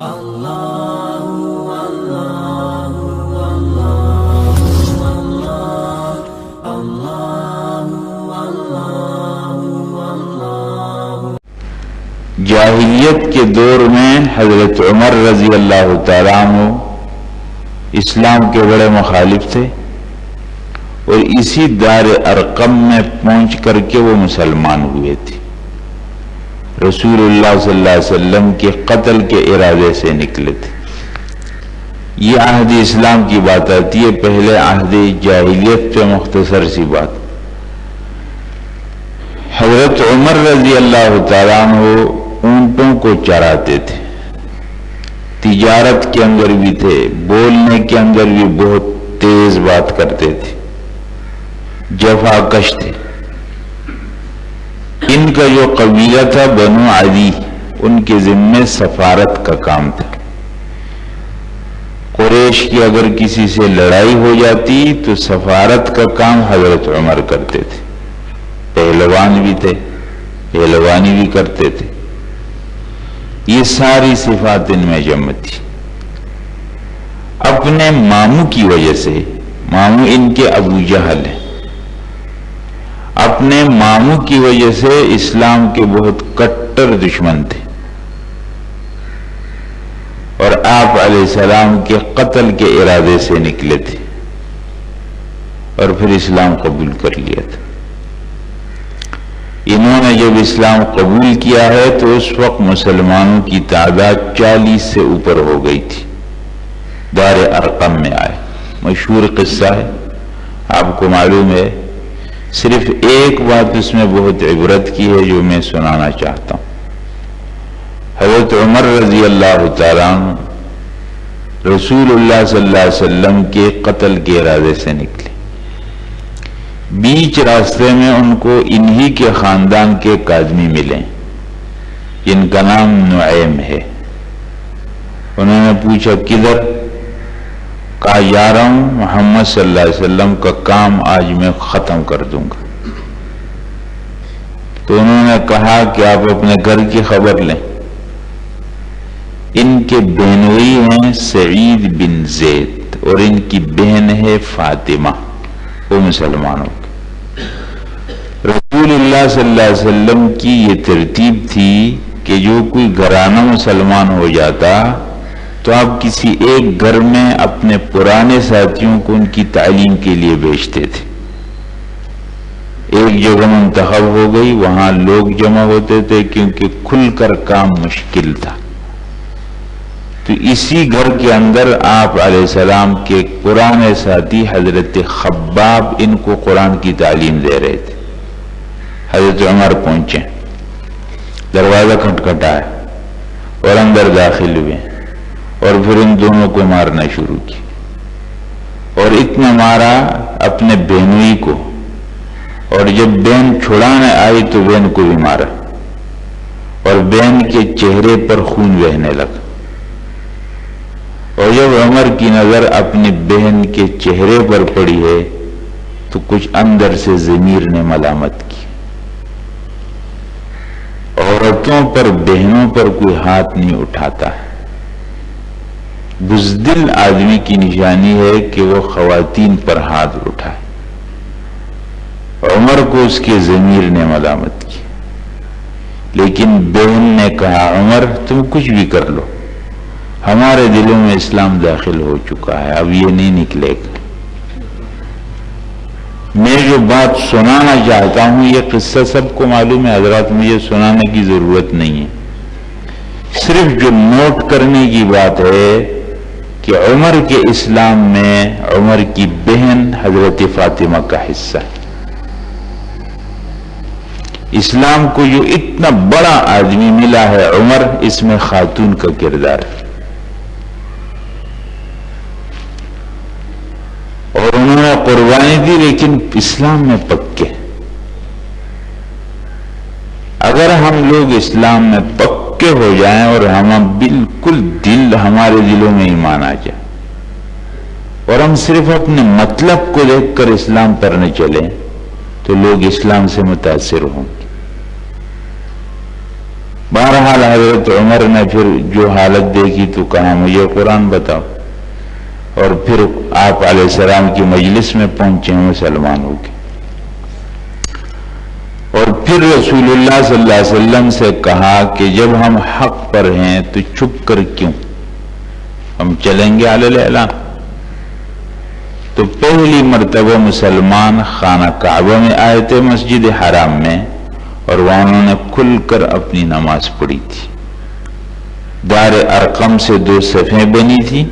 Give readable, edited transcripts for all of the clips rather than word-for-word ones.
جاہلیت کے دور میں حضرت عمر رضی اللہ تعالیٰ عنہ اسلام کے بڑے مخالف تھے، اور اسی دار ارقم میں پہنچ کر کے وہ مسلمان ہوئے تھے۔ رسول اللہ صلی اللہ علیہ وسلم کے قتل کے ارادے سے نکلے تھے۔ یہ عہد اسلام کی بات آتی ہے، پہلے عہد جاہلیت پہ مختصر سی بات۔ حضرت عمر رضی اللہ تعالیٰ عنہ اونٹوں کو چراتے تھے، تجارت کے اندر بھی تھے، بولنے کے اندر بھی بہت تیز بات کرتے تھے، جفا کش تھے۔ ان کا جو قبیلہ تھا بنو عدی، ان کے ذمے سفارت کا کام تھا۔ قریش کی اگر کسی سے لڑائی ہو جاتی تو سفارت کا کام حضرت عمر کرتے تھے۔ پہلوان بھی تھے، پہلوانی بھی کرتے تھے۔ یہ ساری صفات ان میں جمع تھی۔ اپنے ماموں کی وجہ سے، ماموں ان کے ابو جہل ہیں، اپنے ماموں کی وجہ سے اسلام کے بہت کٹر دشمن تھے، اور آپ علیہ السلام کے قتل کے ارادے سے نکلے تھے، اور پھر اسلام قبول کر لیا تھا۔ انہوں نے جب اسلام قبول کیا ہے تو اس وقت مسلمانوں کی تعداد 40 سے اوپر ہو گئی تھی۔ دار ارقم میں آئے، مشہور قصہ ہے، آپ کو معلوم ہے۔ صرف ایک بات اس میں بہت عبرت کی ہے جو میں سنانا چاہتا ہوں۔ حضرت عمر رضی اللہ تعالیٰ عنہ رسول اللہ صلی اللہ علیہ وسلم کے قتل کے ارادے سے نکلے۔ بیچ راستے میں ان کو انہی کے خاندان کے ایک آدمی ملے جن کا نام نعیم ہے۔ انہوں نے پوچھا کدھر؟ کہا جا رہا ہوں، محمد صلی اللہ علیہ وسلم کا کام آج میں ختم کر دوں گا۔ تو انہوں نے کہا کہ آپ اپنے گھر کی خبر لیں۔ ان کے بہنوئی ہیں سعید بن زید، اور ان کی بہن ہے فاطمہ، وہ مسلمانوں کی۔ رسول اللہ صلی اللہ علیہ وسلم کی یہ ترتیب تھی کہ جو کوئی گھرانہ مسلمان ہو جاتا تو آپ کسی ایک گھر میں اپنے پرانے ساتھیوں کو ان کی تعلیم کے لیے بھیجتے تھے۔ ایک جگہ منتخب ہو گئی، وہاں لوگ جمع ہوتے تھے کیونکہ کھل کر کام مشکل تھا۔ تو اسی گھر کے اندر آپ علیہ السلام کے پرانے ساتھی حضرت خباب ان کو قرآن کی تعلیم دے رہے تھے۔ حضرت عمر پہنچے، دروازہ کھٹکھٹایا اور اندر داخل ہوئے، اور پھر ان دونوں کو مارنا شروع کی، اور اتنا مارا اپنے بہنوئی کو، اور جب بہن چھڑانے آئی تو بہن کو بھی مارا، اور بہن کے چہرے پر خون بہنے لگا۔ اور جب عمر کی نظر اپنی بہن کے چہرے پر پڑی ہے تو کچھ اندر سے ضمیر نے ملامت کی۔ عورتوں پر، بہنوں پر کوئی ہاتھ نہیں اٹھاتا ہے۔ بزدل آدمی کی نشانی ہے کہ وہ خواتین پر ہاتھ اٹھائے۔ عمر کو اس کے ضمیر نے ملامت کی، لیکن بہن نے کہا عمر تم کچھ بھی کر لو، ہمارے دلوں میں اسلام داخل ہو چکا ہے، اب یہ نہیں نکلے گا۔ میں جو بات سنانا چاہتا ہوں یہ قصہ سب کو معلوم ہے حضرات، مجھے سنانے کی ضرورت نہیں ہے۔ صرف جو نوٹ کرنے کی بات ہے کہ عمر کے اسلام میں عمر کی بہن حضرت فاطمہ کا حصہ ہے۔ اسلام کو جو اتنا بڑا آدمی ملا ہے عمر، اس میں خاتون کا کردار ہے، اور انہوں نے قربانی دی، لیکن اسلام میں پکے۔ اگر ہم لوگ اسلام میں پکے ہو جائیں اور ہم بالکل ہمارے دلوں میں ایمان آ جائے، اور ہم صرف اپنے مطلب کو دیکھ کر اسلام پر نہ چلیں، تو لوگ اسلام سے متاثر ہوں گے۔ بہرحال حضرت عمر نے پھر جو حالت دیکھی تو کہا مجھے قرآن بتاؤ، اور پھر آپ علیہ السلام کی مجلس میں پہنچے مسلمان ہو کے، اور پھر رسول اللہ صلی اللہ علیہ وسلم سے کہا کہ جب ہم حق پر ہیں تو چھپ کر کیوں، ہم چلیں گے علی الاعلان۔ تو پہلی مرتبہ مسلمان خانہ کعبہ میں آئے تھے مسجد حرام میں، اور وہاں انہوں نے کھل کر اپنی نماز پڑھی تھی۔ دار ارقم سے 2 صفیں بنی تھی،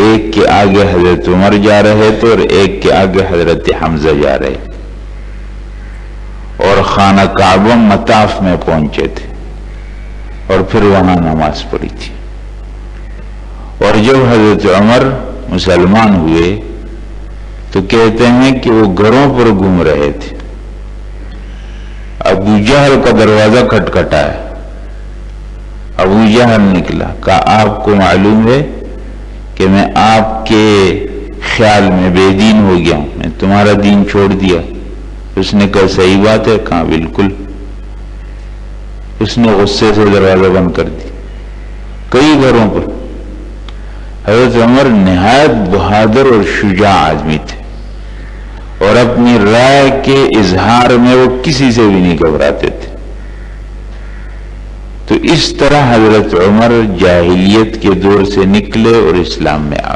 ایک کے آگے حضرت عمر جا رہے تھے اور ایک کے آگے حضرت حمزہ جا رہے تھے، اور خانہ کعبہ مطاف میں پہنچے تھے، اور پھر وہاں نماز پڑھی تھی۔ اور جب حضرت عمر مسلمان ہوئے تو کہتے ہیں کہ وہ گھروں پر گھوم رہے تھے، ابو جہل کا دروازہ کھٹکھٹایا، ابو جہل نکلا، کہا آپ کو معلوم ہے کہ میں آپ کے خیال میں بے دین ہو گیا ہوں، میں تمہارا دین چھوڑ دیا۔ اس نے کہا صحیح بات ہے، کہا بالکل۔ اس نے غصے سے دروازہ بند کر دی۔ کئی گھروں پر حضرت عمر نہایت بہادر اور شجاع آدمی تھے، اور اپنی رائے کے اظہار میں وہ کسی سے بھی نہیں گھبراتے تھے۔ تو اس طرح حضرت عمر جاہلیت کے دور سے نکلے اور اسلام میں آ